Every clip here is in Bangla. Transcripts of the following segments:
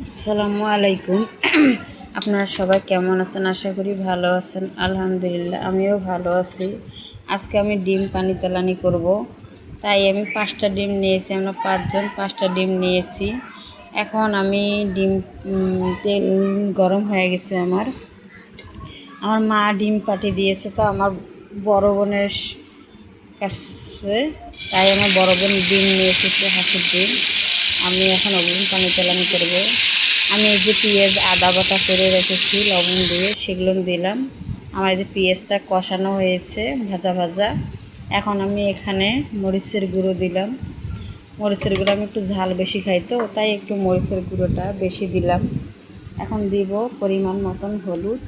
আসসালামু আলাইকুম। আপনারা সবাই কেমন আছেন? আশা করি ভালো আছেন। আলহামদুলিল্লাহ আমিও ভালো আছি। আজকে আমি ডিম পানি তেলানি করব, তাই আমি 5টা ডিম নিয়েছি। আমরা 5 জন 5টা ডিম নিয়েছি। এখন আমি ডিম তেল গরম হয়ে গেছে আমার মা ডিম পাঠিয়ে দিয়েছে, তো আমার বড় বোনের কাছে, তাই আমার বড় বোন ডিম নিয়ে এসেছে, হাঁসের ডিম। আমি এখন অগ্রিম পানি তেলানি করবো। আমি এই যে পেঁয়াজ আদা বাটা করে রেখেছি লবণ দিয়ে, সেগুলো দিলাম। আমার এই যে পেঁয়াজটা কষানো হয়েছে ভাজা ভাজা। এখন আমি এখানে মরিচের গুঁড়ো দিলাম। মরিচের গুঁড়ো আমি একটু ঝাল বেশি খাই, তো তাই একটু মরিচের গুঁড়োটা বেশি দিলাম। এখন দিব পরিমাণ মতন হলুদ।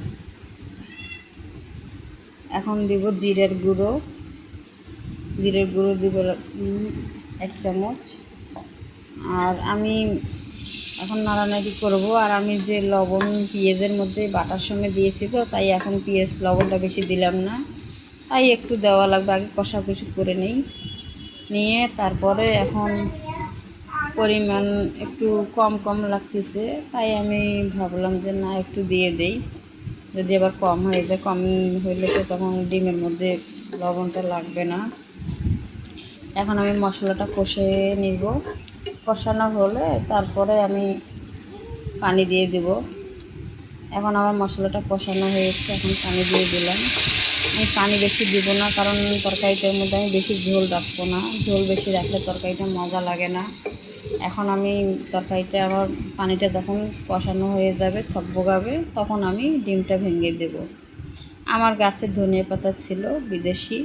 এখন দিব জিরের গুঁড়ো দিব 1 চামচ। আর আমি এখন নাড়ানাড়ি করব। আর আমি যে লবণ পেঁয়াজের মধ্যে বাটার সময় দিয়েছি, তো তাই এখন পেঁয়াজ লবণটা বেশি দিলাম না, তাই একটু দেওয়া লাগবে। আগে কষাকষি করে নিয়ে তারপরে এখন পরিমাণ একটু কম কম লাগতেছে, তাই আমি ভাবলাম যে না একটু দিয়ে দেই, যদি আবার কম হয়ে যায়। কম হইলে তো তখন ডিমের মধ্যে লবণটা লাগবে না। এখন আমি মশলাটা কষে নিব। কষানো হলে তারপরে আমি পানি দিয়ে দেব। এখন আমার মশলাটা কষানো হয়েছে, এখন পানি দিয়ে দিলাম। আমি পানি বেশি দিব না, কারণ তরকারিটার মধ্যে আমি বেশি ঝোল রাখবো না। ঝোল বেশি রাখলে তরকারিটা মজা লাগে না। এখন আমি তরকারিটা আমার পানিটা যখন কষানো হয়ে যাবে, থকবগাবে, তখন আমি ডিমটা ভেঙে দেব। আমার গাছের ধনিয়া পাতা ছিল বিদেশি,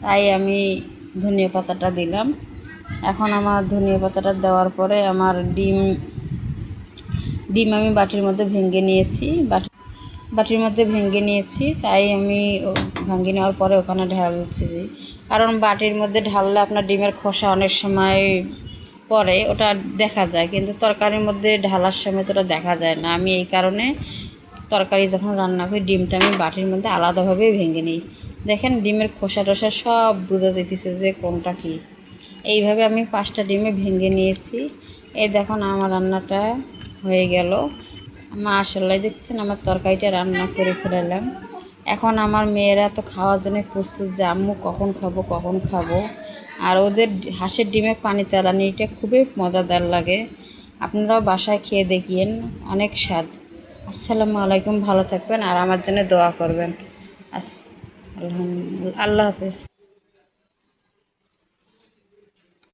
তাই আমি ধনিয়া পাতাটা দিলাম। এখন আমার ধনিয়া পাতাটা দেওয়ার পরে আমার ডিম আমি বাটির মধ্যে ভেঙে নিয়েছি। বাটির মধ্যে ভেঙে নিয়েছি, তাই আমি ভেঙে নেওয়ার পরে ওখানে ঢালছি। কারণ বাটির মধ্যে ঢাললে আপনার ডিমের খোসা অনেক সময় পরে ওটা দেখা যায়, কিন্তু তরকারির মধ্যে ঢালার সময় তো ওটা দেখা যায় না। আমি এই কারণে তরকারি যখন রান্না করি ডিমটা আমি বাটির মধ্যে আলাদাভাবে ভেঙে নিই। দেখেন ডিমের খোসা টোসা সব বোঝা যেতেছে যে কোনটা কী। এইভাবে আমি 5টা ডিমে ভেঙে নিয়েছি। এই দেখুন আমার রান্নাটা হয়ে গেল। মাশাআল্লাহ, দেখছেন আমার তরকারিটা রান্না করে ফেলালাম। এখন আমার মেয়েরা তো খাওয়ার জন্য প্রস্তুত যে আম্মু কখন খাবো। আর ওদের হাঁসের ডিমের পানি তেলানিটা খুবই মজাদার লাগে। আপনারাও বাসায় খেয়ে দেখিয়েন, অনেক স্বাদ। আসসালামু আলাইকুম, ভালো থাকবেন আর আমার জন্য দোয়া করবেন। আলহামদুলিল্লাহ, আল্লাহ হাফেজ।